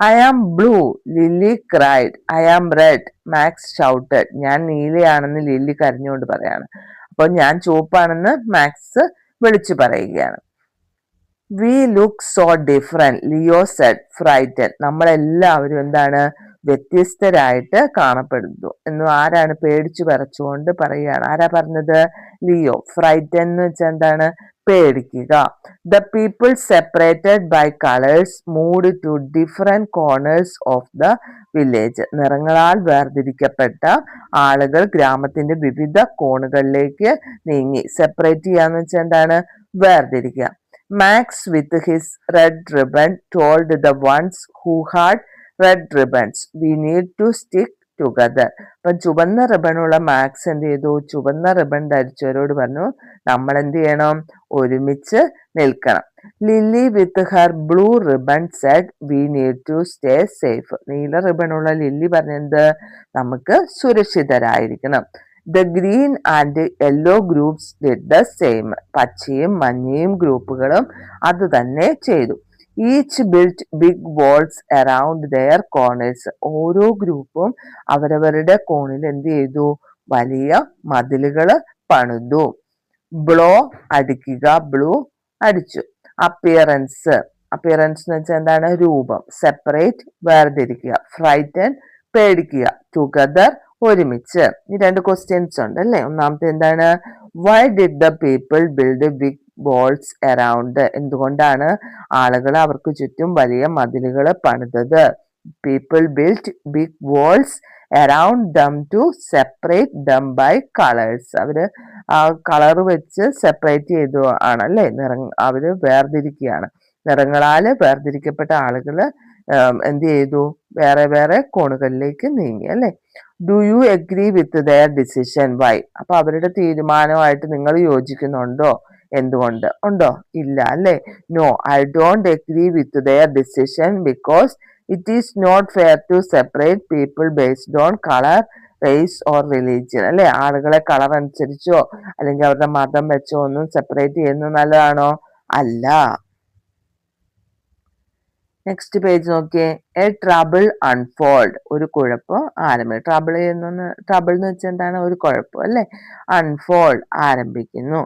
I am blue Lily cried. I am red Max shouted. ഞാൻ നീലയാണെന്ന് ലില്ലി കരഞ്ഞുകൊണ്ട് പറയാണ്. അപ്പോൾ ഞാൻ ചുവപ്പാണെന്ന് മാക്സ് വിളിച്ചു പറയുകയാണ്. We look so different Leo said frighten. നമ്മളെല്ലാവരും എന്താണ്? വ്യത്യസ്തരായിട്ട് കാണപ്പെടുന്നു എന്ന് ആരാണ്? പേടിച്ചു വിറച്ചുകൊണ്ട് പറയുകയാണ്. ആരാ പറഞ്ഞത്? ലിയോ. ഫ്രൈറ്റൻ എന്ന് വെച്ചാൽ എന്താണ്? പേടിക്കുക. The people separated by colours moved to different corners of the village. നിറങ്ങളാൽ വേർതിരിക്കപ്പെട്ട ആളുകൾ ഗ്രാമത്തിന്റെ വിവിധ കോണുകളിലേക്ക് നീങ്ങി. സെപ്പറേറ്റ് ചെയ്യാന്ന് വെച്ചാൽ എന്താണ്? വേർതിരിക്കുക. Max with his red ribbon told the ones who had red ribbons we need to stick together. അപ്പൊ ചുവന്ന റിബണുള്ള മാക്സ് എന്ത് ചെയ്തു? ചുവന്ന റിബൺ ധരിച്ചവരോട് പറഞ്ഞു, നമ്മൾ എന്ത് ചെയ്യണം? ഒരുമിച്ച് നിൽക്കണം. Lily with her blue ribbon said we need to stay safe. നീല റിബണുള്ള ലില്ലി പറഞ്ഞത് നമുക്ക് സുരക്ഷിതരായിരിക്കണം. The green and yellow groups did the same. പച്ചയും മഞ്ഞയും ഗ്രൂപ്പുകളും അത് തന്നെ ചെയ്തു. Each built big walls around their corners. ഓരോ ഗ്രൂപ്പും അവരവരുടെ കോണിൽ എന്ത് ചെയ്തു? വലിയ മതിലുകൾ പണിതു. ബ്ലോ അടിക്കുക, ബ്ലൂ അടിച്ചു. അപ്പിയറൻസ് എന്ന് വെച്ചാൽ എന്താണ്? രൂപം. സെപ്പറേറ്റ് വേർതിരിക്കുക. ഫ്രൈറ്റൻ പേടിക്കുക. ടുഗദർ ഒരുമിച്ച്. ഈ 2 ക്വസ്റ്റ്യൻസ് ഉണ്ട് അല്ലേ? ഒന്നാമത്തെ എന്താണ്? Why did the people build big walls around? എന്തുകൊണ്ടാണ് ആളുകൾ അവർക്ക് ചുറ്റും വലിയ മതിലുകൾ പണിതത്? People built big walls around them to separate them by colours. അവര് ആ കളർ വെച്ച് സെപ്പറേറ്റ് ചെയ്തു ആണല്ലേ? അവര് വേർതിരിക്കുകയാണ്. നിറങ്ങളാൽ വേർതിരിക്കപ്പെട്ട ആളുകള് എന്ത് ചെയ്തു? വേറെ വേറെ കോണുകളിലേക്ക് നീങ്ങി അല്ലെ? Do you agree with their decision? Why? അപ്പൊ അവരുടെ തീരുമാനമായിട്ട് നിങ്ങൾ യോജിക്കുന്നുണ്ടോ? എന്തുകൊണ്ട്? ഉണ്ടോ? ഇല്ല അല്ലെ? No, I don't agree with their decision because it is not fair to separate people based on colour, race or religion അല്ലെ? ആളുകളെ കളർ അനുസരിച്ചോ അല്ലെങ്കിൽ അവരുടെ മതം വെച്ചോ ഒന്നും സെപ്പറേറ്റ് ചെയ്യുന്നത് നല്ലതാണോ? അല്ല. നെക്സ്റ്റ് പേജ് നോക്കിയേ. A trouble unfold. ഒരു കുഴപ്പം ആരംഭിക്കും. ട്രബിൾ എന്ന് വെച്ചാൽ എന്താണ്? ഒരു കുഴപ്പം അല്ലെ? അൺഫോൾഡ് ആരംഭിക്കുന്നു.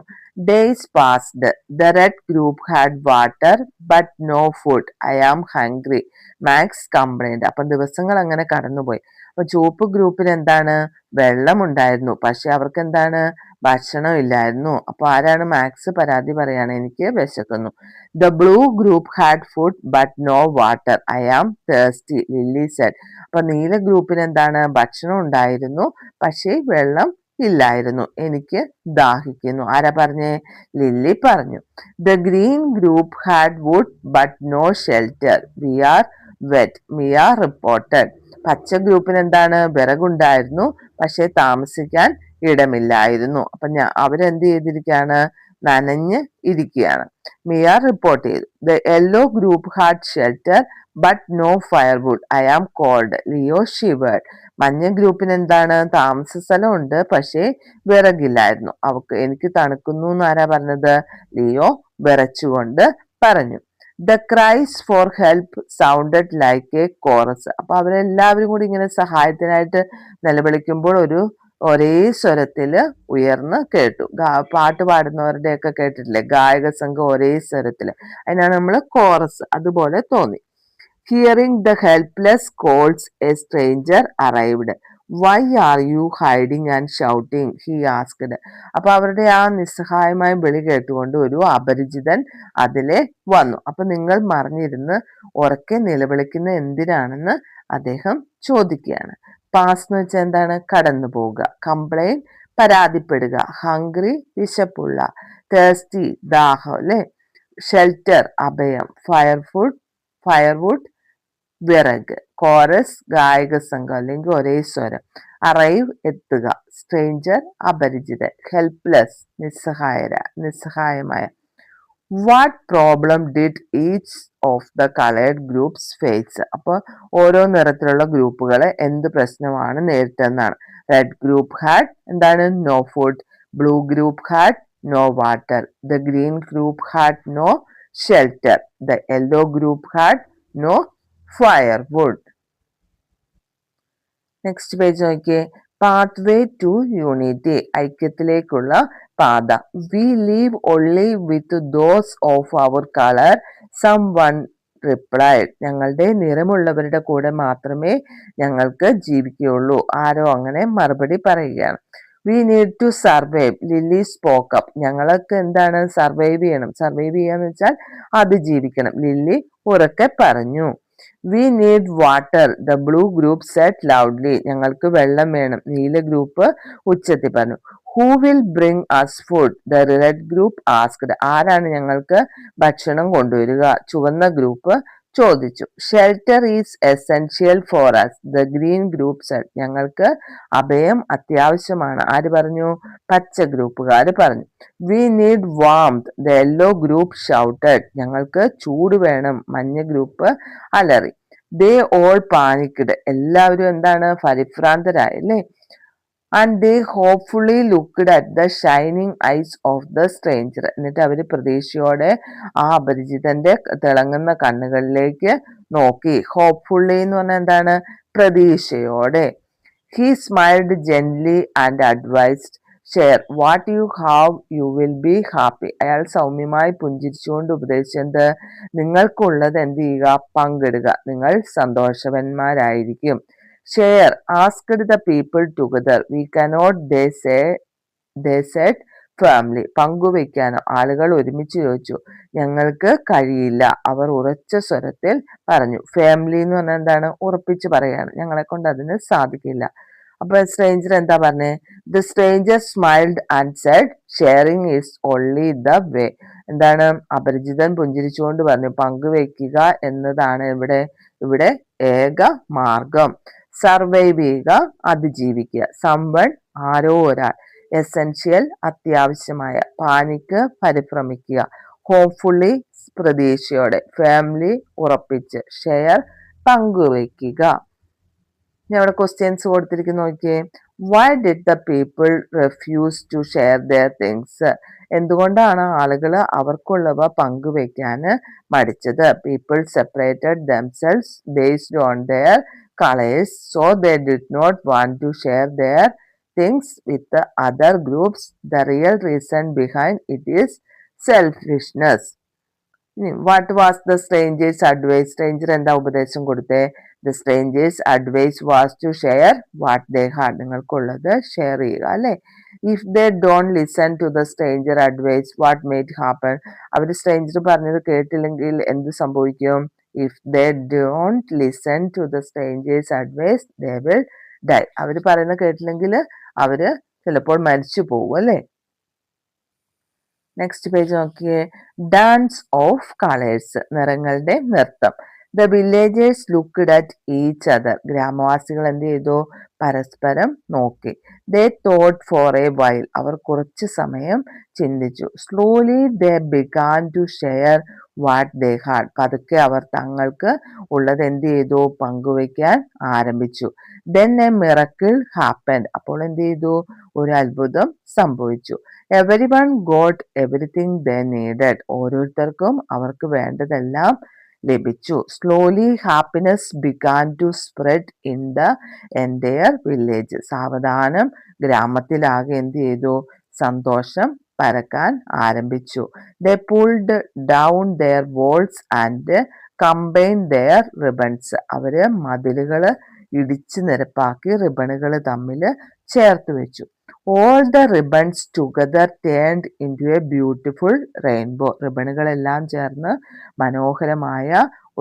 Days passed. The red group had water but no food. I am hungry. Max complained. അപ്പൊ ദിവസങ്ങൾ അങ്ങനെ കടന്നുപോയി. അപ്പൊ ചുവപ്പ് ഗ്രൂപ്പിൽ എന്താണ്? വെള്ളം ഉണ്ടായിരുന്നു, പക്ഷെ അവർക്ക് എന്താണ്? ഭക്ഷണം ഇല്ലായിരുന്നു. അപ്പൊ ആരാണ്? മാക്സ് പരാതി പറയാണ്, എനിക്ക് വിശക്കുന്നു. The blue group had food but no water. I am thirsty, Lily said. അപ്പൊ നീല ഗ്രൂപ്പിന് എന്താണ്? ഭക്ഷണം ഉണ്ടായിരുന്നു, പക്ഷേ വെള്ളം ഇല്ലായിരുന്നു, എനിക്ക് ദാഹിക്കുന്നു. ആരാ പറഞ്ഞേ? ലില്ലി പറഞ്ഞു. The green group had wood but no shelter. We are wet, Mia reported. പച്ച ഗ്രൂപ്പിന് എന്താണ്? വിറകുണ്ടായിരുന്നു, പക്ഷെ താമസിക്കാൻ ഇടമില്ലായിരുന്നു. അപ്പൊ അവരെന്ത് ചെയ്തിരിക്കുകയാണ്? നനഞ്ഞ് ഇരിക്കുകയാണ്. മിയ റിപ്പോർട്ട് ചെയ്തു. The yellow group had shelter but no firewood. I am cold. Leo shivered. മഞ്ഞ ഗ്രൂപ്പിന് എന്താണ്? താമസ സ്ഥലം ഉണ്ട്, പക്ഷേ വിറകില്ലായിരുന്നു. എനിക്ക് തണുക്കുന്നു എന്ന് ആരാ പറഞ്ഞത്? ലിയോ വിറച്ചുകൊണ്ട് പറഞ്ഞു. The cries for help sounded like a chorus. അപ്പൊ അവരെല്ലാവരും കൂടി ഇങ്ങനെ സഹായത്തിനായിട്ട് നിലവിളിക്കുമ്പോൾ ഒരേ സ്വരത്തില് ഉയർന്ന് കേട്ടു. പാട്ട് പാടുന്നവരുടെ ഒക്കെ കേട്ടിട്ടില്ലേ? ഗായക സംഘം ഒരേ സ്വരത്തില്, അതിനാണ് നമ്മൾ കോറസ്. അതുപോലെ തോന്നി. Hearing the helpless calls a stranger arrived. Why are you hiding and shouting? He asked. അപ്പൊ അവരുടെ ആ നിസ്സഹായമായ വിളി കേട്ടുകൊണ്ട് ഒരു അപരിചിതൻ അതിലെ വന്നു. അപ്പൊ നിങ്ങൾ മറിഞ്ഞിരുന്ന് ഉറക്കെ നിലവിളിക്കുന്ന എന്തിനാണെന്ന് അദ്ദേഹം ചോദിക്കുകയാണ്. പാസ് എന്ന് വെച്ചാൽ എന്താണ്? കടന്നു പോവുക. കംപ്ലൈൻ പരാതിപ്പെടുക. ഹംഗ്രി വിശപ്പുള്ള. തേഴ്സ്റ്റി ദാഹം അല്ലെ? ഷെൽട്ടർ അഭയം. ഫയർവുഡ് വിറക്. കോറസ് ഗായക സംഘം അല്ലെങ്കിൽ ഒരേ സ്വരം. അറൈവ് എത്തുക. സ്ട്രേഞ്ചർ അപരിചിതൻ. ഹെൽപ്ലെസ് നിസ്സഹായമായ. What problem did each of the coloured groups face? അപ്പോൾ ഓരോ നിറത്തിലുള്ള ഗ്രൂപ്പുകളെ എന്ത് പ്രശ്നമാണ് നേരിട്ടെന്നാണ്. റെഡ് ഗ്രൂപ്പ് ഹാഡ് എന്താണ്? No food. Blue group had no water. The green group had no shelter. The yellow group had no firewood. Next page നോക്കിയേ. Pathway to unity. ഐക്യത്തിലേക്കുള്ള പാത. We live only with those of our colour, someone replied. ഞങ്ങളുടെ നിറമുള്ളവരുടെ കൂടെ മാത്രമേ ഞങ്ങൾക്ക് ജീവിക്കുകയുള്ളൂ. ആരോ അങ്ങനെ മറുപടി പറയുകയാണ്. We need to survive. Lily spoke up. ഞങ്ങൾക്ക് എന്താണ്? സർവൈവ് ചെയ്യണം. സർവൈവ് ചെയ്യാന്ന് വെച്ചാൽ അതിജീവിക്കണം. ലില്ലി ഉറക്കെ പറഞ്ഞു. We need water. The blue group said loudly. ഞങ്ങൾക്ക് വെള്ളം വേണം. നീല ഗ്രൂപ്പ് ഉച്ചത്തിൽ പറഞ്ഞു. Who will bring us food? The red group asked. ആരാണ് ഞങ്ങൾക്ക് ഭക്ഷണം കൊണ്ടുവരിക? ചുവന്ന ഗ്രൂപ്പ് ചോദിച്ചു. Shelter is essential for us. The green group said. ഞങ്ങൾക്ക് അഭയം അത്യാവശ്യമാണ്. ആര് പറഞ്ഞു? പച്ച ഗ്രൂപ്പുകാർ പറഞ്ഞു. We need warmth. The yellow group shouted. ഞങ്ങൾക്ക് ചൂട് വേണം. മഞ്ഞ ഗ്രൂപ്പ് അലറി. They all panicked. എല്ലാവരും എന്താണ്? പരിഭ്രാന്തരായി അല്ലേ? And they hopefully looked at the shining ice of the stranger. എന്നിട്ട് അവർ പ്രതീക്ഷയോടെ ആ അപരിചിതന്റെ തിളങ്ങുന്ന കണ്ണുകളിലേക്ക് നോക്കി. ഹോപ്പ്ഫുള്ളി എന്ന് പറഞ്ഞാൽ എന്താണ്? പ്രതീക്ഷയോടെ. He smiled gently and advised share what you have you will be happy. അയാൾ സൗമ്യമായി പുഞ്ചിരിച്ചുകൊണ്ട് ഉപദേശിച്ചത് നിങ്ങൾക്കുള്ളത് എന്ത് ചെയ്യുക, പങ്കിടുക, നിങ്ങൾ സന്തോഷവാന്മാരായിരിക്കും. Share asked the people together we cannot they said family. പങ്കുവയ്ക്കാനോ ആളുകൾ ഒരുമിച്ച് ചോദിച്ചു. ഞങ്ങൾക്ക് കഴിയില്ല, അവർ ഉറച്ച സ്വരത്തിൽ പറഞ്ഞു. ഫാമിലി എന്ന് പറഞ്ഞാൽ എന്താണ്, ഉറപ്പിച്ച് പറയാണ്, ഞങ്ങളെ കൊണ്ട് അതിന് സാധിക്കില്ല. അപ്പൊ സ്ട്രേഞ്ചർ എന്താ പറഞ്ഞേ, the stranger smiled and said sharing is only the way. എന്താണ്, അപരിചിതൻ പുഞ്ചിരിച്ചുകൊണ്ട് പറഞ്ഞു പങ്കുവയ്ക്കുക എന്നതാണ് ഇവിടെ ഏക മാർഗം. സർവൈവ് ചെയ്യുക, അതിജീവിക്കുക. സംവൺ ആരോ ഒരാൾ. എസെൻഷ്യൽ അത്യാവശ്യമായ. പാനിക്ക് പരിഭ്രമിക്കുക. ഹോപ്പ്ഫുള്ളി പ്രതീക്ഷയോടെ. ഫാമിലി ഉറപ്പിച്ച്. ഷെയർ പങ്കുവയ്ക്കുക. ഇനി അവിടെ ക്വസ്റ്റ്യൻസ് കൊടുത്തിരിക്കുന്നു നോക്കിയേ. Why did the people refuse to share their things. എന്തുകൊണ്ടാണ് ആളുകൾ അവർക്കുള്ളവ പങ്കുവയ്ക്കാൻ മടിച്ചത്? People separated themselves based on their colours so they did not want to share their things with other groups. The real reason behind it is selfishness. What was the stranger's advice? Stranger എന്താ ഉപദേശം കൊടുത്തേ? The stranger's advice was to share what they had. നിങ്ങൾക്കുള്ളത് share ചെയ്യുക അല്ലെ. If they don't listen to the stranger advice, what might happen? അവർ stranger പറഞ്ഞത് കേട്ടില്ലെങ്കിൽ എന്ത് സംഭവിക്കും? If they don't listen to the stranger's advice, they will die. അവർ പറയുന്നത് കേട്ടില്ലെങ്കിൽ അവര് ചിലപ്പോൾ മരിച്ചു പോകും അല്ലെ. നെക്സ്റ്റ് പേജ് നോക്കിയേ. Dance of colours. നിറങ്ങളുടെ നൃത്തം. The villagers looked at each other. ഗ്രാമവാസികൾ എന്ത് ചെയ്തു? പരസ്പരം നോക്കി. They thought for a while. അവർ കുറച്ചു സമയം ചിന്തിച്ചു. Slowly they began to share what they had. പതുക്കെ അവർ തങ്ങൾക്ക് ഉള്ളത് എന്ത് ചെയ്തു? പങ്കുവയ്ക്കാൻ ആരംഭിച്ചു. Then a miracle happened. അപ്പോൾ എന്ത് ചെയ്തു? ഒരു അത്ഭുതം സംഭവിച്ചു. Everyone got everything they needed. ഓരോരുത്തർക്കും അവർക്ക് വേണ്ടതെല്ലാം ലഭിച്ചു. Slowly happiness began to spread in the entire village. സാവധാനം ഗ്രാമത്തിലാകെ എന്ത് ചെയ്തു? സന്തോഷം പരക്കാൻ ആരംഭിച്ചു. They pulled down their walls and combine their ribbons. അവര് മതിലുകൾ ഇടിച്ചു നിരപ്പാക്കി റിബണുകൾ തമ്മിൽ ചേർത്ത് വെച്ചു. All the ribbons together turned into a beautiful rainbow. റിബണുകളെല്ലാം ചേർന്ന് മനോഹരമായ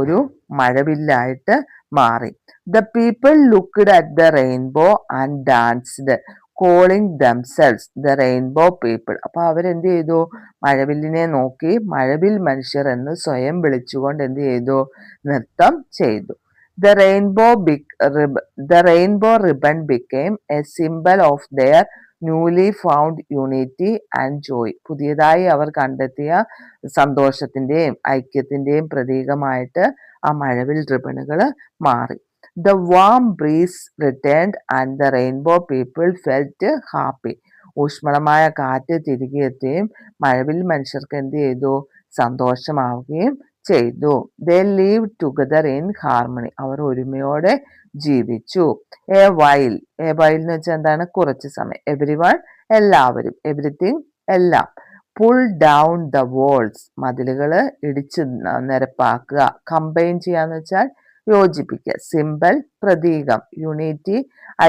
ഒരു മഴവില്ലായിട്ട് മാറി. The people looked at the rainbow and danced calling themselves the rainbow people. അപ്പൊ അവരെന്ത് ചെയ്തു? മഴവില്ലിനെ നോക്കി മഴവിൽ മനുഷ്യർ എന്ന് സ്വയം വിളിച്ചുകൊണ്ട് എന്ത് ചെയ്തു? നൃത്തം ചെയ്തു. The rainbow ribbon became a symbol of their newly found unity and joy. പുതിയതായി അവർ കണ്ടെത്തിയ സന്തോഷത്തിന്റെയും ഐക്യത്തിന്റെയും പ്രതീകമായിട്ട് ആ മഴവിൽ റിബണുകൾ മാറി. The warm breeze returned and the rainbow people felt happy. ഊഷ്മളമായ കാറ്റ് തിരികെ എത്തുകയും മഴവിൽ മനുഷ്യർക്ക് എന്ത് ചെയ്തു? സന്തോഷമാവുകയും ചെയ്തു. They lived together in harmony. അവർ ഒരുമയോടെ ജീവിച്ചു. A while എന്ന് വെച്ചാൽ എന്താണ്? കുറച്ച് സമയം. Everyone എല്ലാവരും. Everything എല്ലാം. Pull down the walls മതിലുകൾ ഇടിച്ചു നിരപ്പാക്കുക. കമ്പൈൻ ചെയ്യാന്ന് വെച്ചാൽ യോജിപ്പിക്കുക. സിമ്പൽ പ്രതീകം. യൂണിറ്റി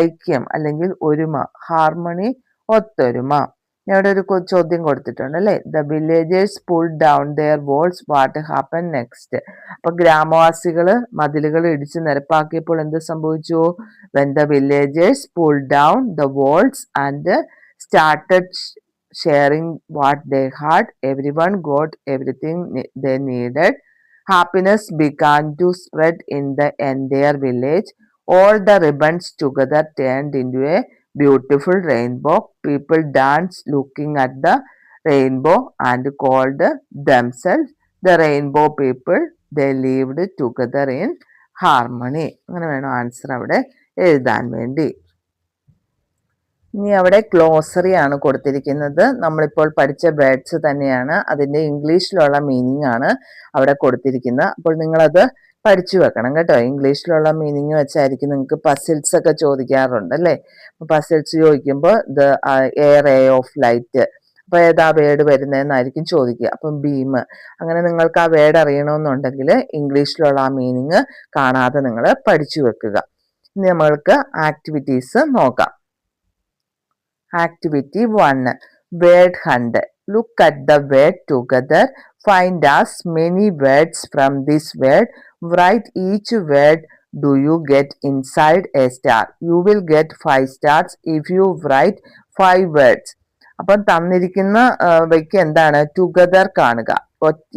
ഐക്യം അല്ലെങ്കിൽ ഒരുമ. ഹാർമണി ഒത്തൊരുമ. ഇവിടെ ഒരു ചോദ്യം കൊടുത്തിട്ടുണ്ട് അല്ലെ. The villagers pull down their walls what happen next. അപ്പൊ ഗ്രാമവാസികള് മതിലുകൾ ഇടിച്ച് നിരപ്പാക്കിയപ്പോൾ എന്ത് സംഭവിച്ചു? When the villagers pull down the walls and started sharing what they had everyone got everything they needed. Happiness began to spread in the entire village. All the ribbons together turned into a beautiful rainbow. People danced looking at the rainbow and called themselves the rainbow people. They lived together in harmony. അങ്ങനെ വേണം answer അവിടെ എഴുതാൻ വേണ്ടി. ഇനി അവിടെ glossary ആണ് കൊടുത്തിരിക്കുന്നത്. നമ്മളിപ്പോൾ പഠിച്ച വേർഡ്സ് തന്നെയാണ്. അതിന്റെ ഇംഗ്ലീഷിലുള്ള മീനിങ് ആണ് അവിടെ കൊടുത്തിരിക്കുന്നത്. അപ്പോൾ നിങ്ങളത് പഠിച്ചു വെക്കണം കേട്ടോ. ഇംഗ്ലീഷിലുള്ള മീനിങ് വെച്ചായിരിക്കും നിങ്ങൾക്ക് പസിൽസ് ഒക്കെ ചോദിക്കാറുണ്ട് അല്ലേ. പസിൽസ് ചോദിക്കുമ്പോൾ എ റേ ഓഫ് ലൈറ്റ്, അപ്പൊ ഏതാ വേർഡ് വരുന്നതെന്നായിരിക്കും ചോദിക്കുക. അപ്പം ബീം, അങ്ങനെ നിങ്ങൾക്ക് ആ വേർഡ് അറിയണമെന്നുണ്ടെങ്കിൽ ഇംഗ്ലീഷിലുള്ള ആ മീനിങ് കാണാതെ നിങ്ങൾ പഠിച്ചു വെക്കുക. ഇനി നമ്മൾക്ക് ആക്ടിവിറ്റീസ് നോക്കാം. Activity 1. Word hunt. Look at the word together. Find as many words from this word. Write each word. Do you get inside a star? You will get 5 stars if you write 5 words. അപ്പം തന്നിരിക്കുന്ന വയ്ക്ക് എന്താണ് together കാണുക.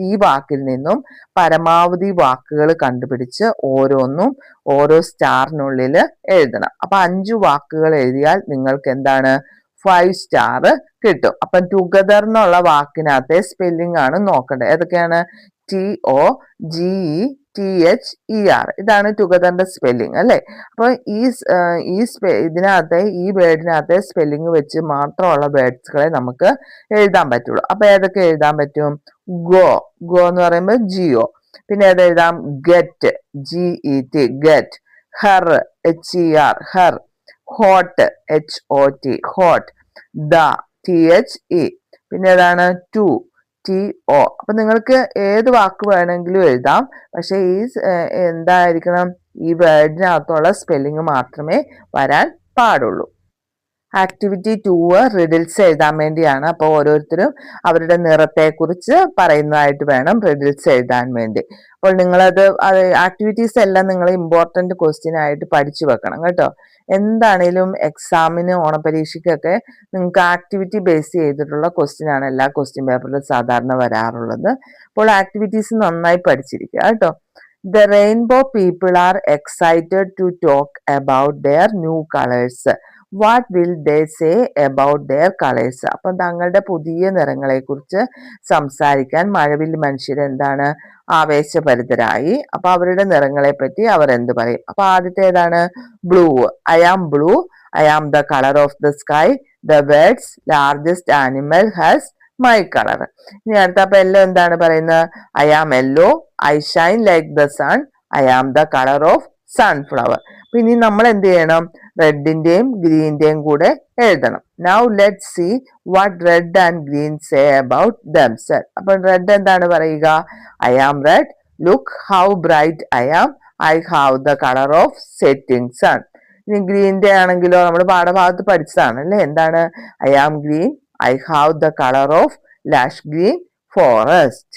ഈ വാക്കിൽ നിന്നും പരമാവധി വാക്കുകൾ കണ്ടുപിടിച്ച് ഓരോന്നും ഓരോ സ്റ്റാറിനുള്ളിൽ എഴുതണം. അപ്പൊ 5 വാക്കുകൾ എഴുതിയാൽ നിങ്ങൾക്ക് എന്താണ് 5 സ്റ്റാർ കിട്ടും. അപ്പം ടുഗദർ എന്നുള്ള വാക്കിനകത്തെ സ്പെല്ലിംഗ് ആണ് നോക്കേണ്ടത്. ഏതൊക്കെയാണ്? TOGETHER. ഇതാണ് ടുഗദറിന്റെ സ്പെല്ലിംഗ് അല്ലെ. അപ്പൊ ഇതിനകത്തെ ഈ വേർഡിനകത്തെ സ്പെല്ലിംഗ് വെച്ച് മാത്രമുള്ള വേർഡ്സുകളെ നമുക്ക് എഴുതാൻ പറ്റുള്ളൂ. അപ്പൊ ഏതൊക്കെ എഴുതാൻ പറ്റും? ഗോ എന്ന് പറയുമ്പോൾ ജിയോ. പിന്നെ ഏത് എഴുതാം? Get, GET, get. Her, HER, her. Hot, HOT, hot. THE. പിന്നെ ഏതാണ്? TO. അപ്പൊ നിങ്ങൾക്ക് ഏത് വാക്ക് വേണമെങ്കിലും എഴുതാം. പക്ഷെ എന്തായിരിക്കണം? ഈ വേർഡിനകത്തുള്ള സ്പെല്ലിംഗ് മാത്രമേ വരാൻ പാടുള്ളൂ. ആക്ടിവിറ്റി 2 റിഡിൽസ് എഴുതാൻ വേണ്ടിയാണ്. അപ്പോൾ ഓരോരുത്തരും അവരുടെ നിറത്തെക്കുറിച്ച് പറയുന്നതായിട്ട് വേണം റിഡിൽസ് എഴുതാൻ വേണ്ടി. അപ്പോൾ നിങ്ങളത് ആക്ടിവിറ്റീസ് എല്ലാം നിങ്ങൾ ഇമ്പോർട്ടന്റ് ക്വസ്റ്റ്യൻ ആയിട്ട് പഠിച്ചു വെക്കണം കേട്ടോ. എന്താണേലും എക്സാമിന് ഓണപരീക്ഷയ്ക്കൊക്കെ നിങ്ങൾക്ക് ആക്ടിവിറ്റി ബേസ് ചെയ്തിട്ടുള്ള ക്വസ്റ്റ്യൻ ആണ് എല്ലാ ക്വസ്റ്റ്യൻ പേപ്പറിലും സാധാരണ വരാറുള്ളത്. അപ്പോൾ ആക്ടിവിറ്റീസ് നന്നായി പഠിച്ചിരിക്കുക കേട്ടോ. The rainbow people are excited to talk about their new colors. What will they say about their colors? അപ്പം തങ്ങളുടെ പുതിയ നിറങ്ങളെ കുറിച്ച് സംസാരിക്കാൻ മഴവിൽ മനുഷ്യർ എന്താണ് ആവേശഭരിതരായി. അപ്പൊ അവരുടെ നിറങ്ങളെ പറ്റി അവർ എന്ത് പറയും? അപ്പൊ ആദ്യത്തെ ഏതാണ്? Blue. I am blue. I am the color of the sky. The world's largest animal has my color. ഇനി അടുത്ത അപ്പൊ എല്ലോ എന്താണ് പറയുന്നത്? I am yellow. I shine like the sun. I am the color of sunflower. അപ്പൊ ഇനി നമ്മൾ എന്ത് ചെയ്യണം? റെഡിന്റെയും ഗ്രീന്റെയും കൂടെ എഴുതണം. Now let's see what red and green say about themselves. അപ്പൊ റെഡ് എന്താണ് പറയുക? I am red. Look how bright I am. I have the color of setting sun. ഇനി ഗ്രീന്റെ ആണെങ്കിലോ നമ്മൾ പാഠഭാഗത്ത് പഠിച്ചതാണ് അല്ലെ. എന്താണ്? I am green. I have the color of lush green forest.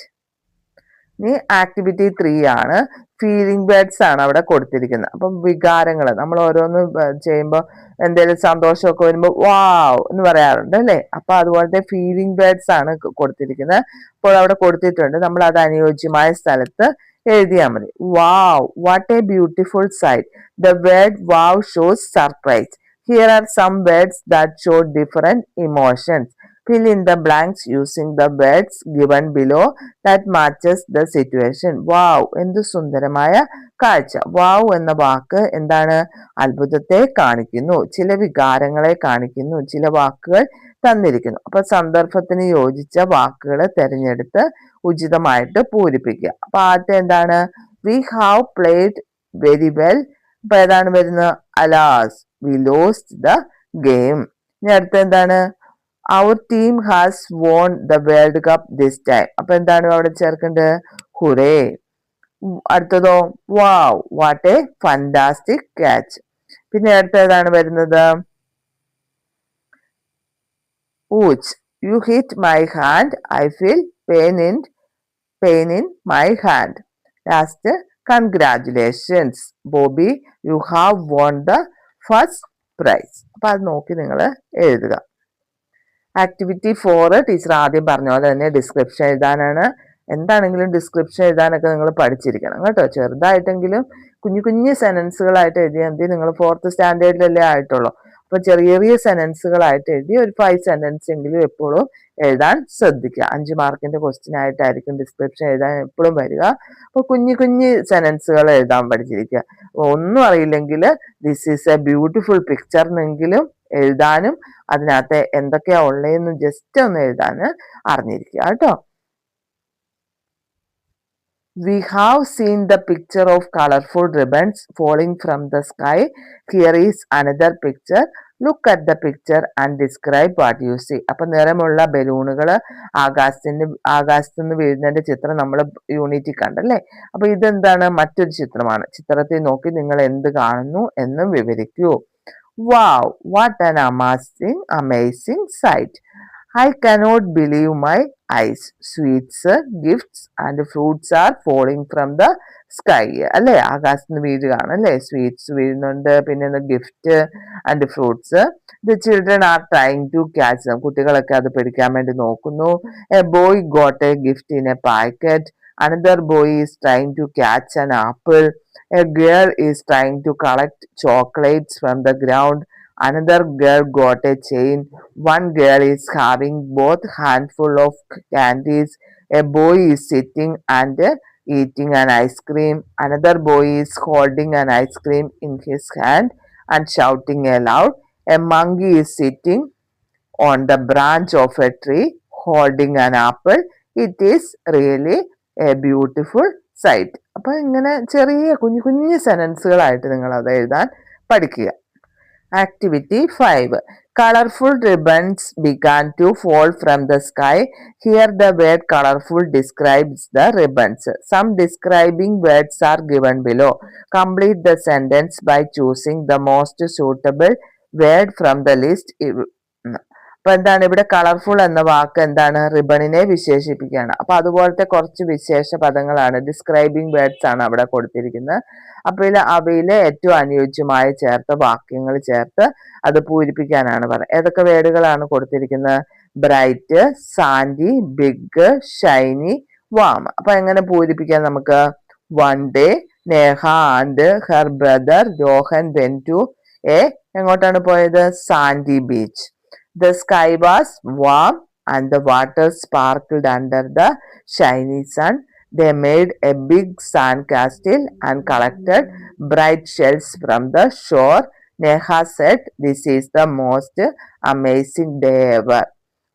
ഇനി ആക്ടിവിറ്റി 3 ആണ്. ഫീലിംഗ് വേർഡ്സ് ആണ് അവിടെ കൊടുത്തിരിക്കുന്നത്. അപ്പം വികാരങ്ങൾ നമ്മൾ ഓരോന്ന് ചെയ്യുമ്പോൾ എന്തെങ്കിലും സന്തോഷമൊക്കെ വരുമ്പോൾ വാവ് എന്ന് പറയാറുണ്ട് അല്ലെ. അപ്പൊ അതുപോലത്തെ ഫീലിംഗ് വേർഡ്സ് ആണ് കൊടുത്തിരിക്കുന്നത്. അപ്പോൾ അവിടെ കൊടുത്തിട്ടുണ്ട്. നമ്മൾ അത് അനുയോജ്യമായ സ്ഥലത്ത് എഴുതിയാൽ മതി. Wow, what a beautiful sight. The word wow shows surprise. Here are some words that show different emotions. Fill in the blanks using the words given below that matches the situation. Wow, എന്ത് സുന്ദരമായ കാഴ്ച. വാവ് എന്ന വാക്ക് എന്താണ്? അത്ഭുതത്തെ കാണിക്കുന്നു, ചില വികാരങ്ങളെ കാണിക്കുന്നു, ചില വാക്കുകൾ തന്നിരിക്കുന്നു. അപ്പൊ സന്ദർഭത്തിന് യോജിച്ച വാക്കുകൾ തിരഞ്ഞെടുത്ത് ഉചിതമായിട്ട് പൂരിപ്പിക്കുക. അപ്പൊ ആദ്യത്തെ എന്താണ്? We have played very well. അപ്പൊ ഏതാണ് വരുന്നത്? Alas, we lost the game. ഇനി അടുത്ത എന്താണ്? Our team has won the World Cup this time. അപ്പൊ എന്താണ് അവിടെ ചേർക്കേണ്ടത്? Hurray. അടുത്തതോ? Wow, what A fantastic catch. പിന്നെ അടുത്ത ഏതാണ് വരുന്നത്? Ouch, you hit my hand. I feel pain in my hand. Last, congratulations, Bobby. You have won the first prize. അപ്പൊ അത് നോക്കി നിങ്ങൾ എഴുതുക. ആക്ടിവിറ്റി 4 ടീച്ചർ ആദ്യം പറഞ്ഞ പോലെ തന്നെ ഡിസ്ക്രിപ്ഷൻ എഴുതാനാണ്. എന്താണെങ്കിലും ഡിസ്ക്രിപ്ഷൻ എഴുതാനൊക്കെ നിങ്ങൾ പഠിച്ചിരിക്കണം കേട്ടോ. ചെറുതായിട്ടെങ്കിലും കുഞ്ഞു സെനൻസുകളായിട്ട് എഴുതിയാൽ മതി. നിങ്ങൾ 4th സ്റ്റാൻഡേർഡിലല്ലേ ആയിട്ടുള്ളൂ. അപ്പൊ ചെറിയ സെനൻസുകളായിട്ട് എഴുതി ഒരു 5 സെന്റൻസ് എങ്കിലും എപ്പോഴും എഴുതാൻ ശ്രദ്ധിക്കുക. 5 മാർക്കിന്റെ ക്വസ്റ്റ്യൻ ആയിട്ടായിരിക്കും ഡിസ്ക്രിപ്ഷൻ എഴുതാൻ എപ്പോഴും വരിക. അപ്പൊ കുഞ്ഞു സെനൻസുകൾ എഴുതാൻ പഠിച്ചിരിക്കുക. ഒന്നും അറിയില്ലെങ്കിൽ this is A beautiful picture എന്നെങ്കിലും എഴുതാനും അതിനകത്ത് എന്തൊക്കെയാ ഉള്ളതെന്ന് ജസ്റ്റ് ഒന്ന് എഴുതാൻ അറിഞ്ഞിരിക്കുക കേട്ടോ. We have seen the picture of colorful ribbons falling from the sky. Here is another picture. Look at the picture and describe what you see. അപ്പൊ നിറമുള്ള ബലൂണുകൾ ആകാശത്തുനിന്ന് വീഴുന്നതിന്റെ ചിത്രം നമ്മൾ യൂണിറ്റിൽ കണ്ടല്ലേ. അപ്പൊ ഇതെന്താണ്? മറ്റൊരു ചിത്രമാണ്. ചിത്രത്തിൽ നോക്കി നിങ്ങൾ എന്ത് കാണുന്നു എന്ന് വിവരിക്കൂ. Wow, what an amazing sight. I cannot believe my eyes. Sweets, gifts and fruits are falling from the sky. അല്ലേ, ആകാശത്ത് നിന്ന് വീഴുകയാണ് അല്ലേ. സ്വീറ്റ്സ് വീഴുന്നുണ്ട്, പിന്നെ gift and fruits. The children are trying to catch them. കുട്ടികളൊക്കെ അത് പിടിക്കാൻ വേണ്ടി നോക്കുന്നു. A boy got a gift in a packet. Another boy is trying to catch an apple. A girl is trying to collect chocolates from the ground. Another girl got a chain. One girl is having both handful of candies. A boy is sitting and eating an ice cream. Another boy is holding an ice cream in his hand and shouting aloud. A monkey is sitting on the branch of a tree holding an apple. It is really a beautiful sight. അപ്പൊ ഇങ്ങനെ ചെറിയ കുഞ്ഞു കുഞ്ഞു സെന്റൻസുകളായിട്ട് നിങ്ങൾ അത് എഴുതാൻ പഠിക്കുക. Activity 5. Colorful ribbons began to fall from the sky. Here the word colorful describes the ribbons. Some describing words are given below. Complete the sentence by choosing the most suitable word from the list. അപ്പൊ എന്താണ് ഇവിടെ colourful എന്ന വാക്ക് എന്താണ്? റിബണിനെ വിശേഷിപ്പിക്കുകയാണ്. അപ്പൊ അതുപോലത്തെ കുറച്ച് വിശേഷ പദങ്ങളാണ്, ഡിസ്ക്രൈബിംഗ് വേർഡ്സ് ആണ് അവിടെ കൊടുത്തിരിക്കുന്നത്. അപ്പൊ അവയിലെ ഏറ്റവും അനുയോജ്യമായ ചേർത്ത വാക്യങ്ങൾ ചേർത്ത് അത് പൂരിപ്പിക്കാനാണ് പറയുന്നത്. ഏതൊക്കെ വേർഡുകളാണ് കൊടുത്തിരിക്കുന്നത്? Bright, sandy, big, shiny, warm. അപ്പൊ എങ്ങനെ പൂരിപ്പിക്കാം നമുക്ക്? One day Neha and her brother Rohan went to എങ്ങോട്ടാണ് പോയത്? Sandy beach. The sky was warm and the water sparkled under the shiny sun. They made a big sand castle and collected bright shells from the shore. Neha said, "This is the most amazing day ever."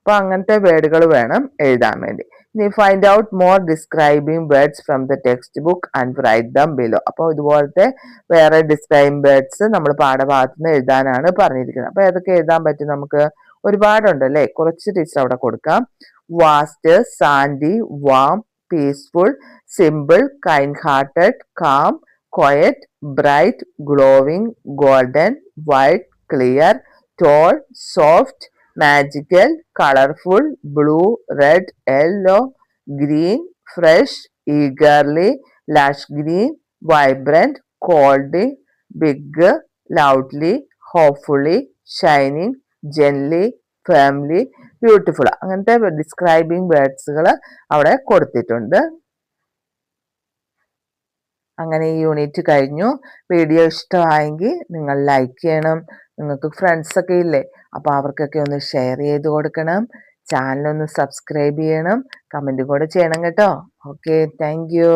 അപ്പൊ അങ്ങനത്തെ വേർഡുകൾ വേണം എഴുതാൻ വേണ്ടി. ഇനി find out more describing words from the text book and write them below. അപ്പോൾ ഇതുപോലത്തെ വേറെ describing words നമ്മൾ പാഠഭാഗത്ത് നിന്ന് എഴുതാനാണ് പറഞ്ഞിരിക്കുന്നത്. അപ്പൊ ഏതൊക്കെ എഴുതാൻ പറ്റും നമുക്ക്? ഒരുപാടുണ്ട് അല്ലേ. കുറച്ച് ടീച്ചർ അവിടെ കൊടുക്കാം. Vast, sandy, warm, peaceful, simple, kind hearted, calm, quiet, bright, glowing, golden, white, clear, tall, soft, magical, colorful, blue, red, yellow, green, fresh, eagerly, lush green, vibrant, cold, big, loudly, hopefully, shining, gently, firmly, beautiful. അങ്ങനത്തെ describing വേർഡ്സുകൾ അവിടെ കൊടുത്തിട്ടുണ്ട്. അങ്ങനെ ഈ unit കഴിഞ്ഞു. Video ഇഷ്ടമായെങ്കിൽ നിങ്ങൾ like ചെയ്യണം. നിങ്ങൾക്ക് ഫ്രണ്ട്സ് ഒക്കെ ഇല്ലേ, അപ്പോൾ അവർക്കൊക്കെ ഒന്ന് ഷെയർ ചെയ്ത് കൊടുക്കണം. ചാനൽ ഒന്ന് സബ്സ്ക്രൈബ് ചെയ്യണം. കമൻറ്റ് കൂടെ ചെയ്യണം കേട്ടോ. Okay, thank you.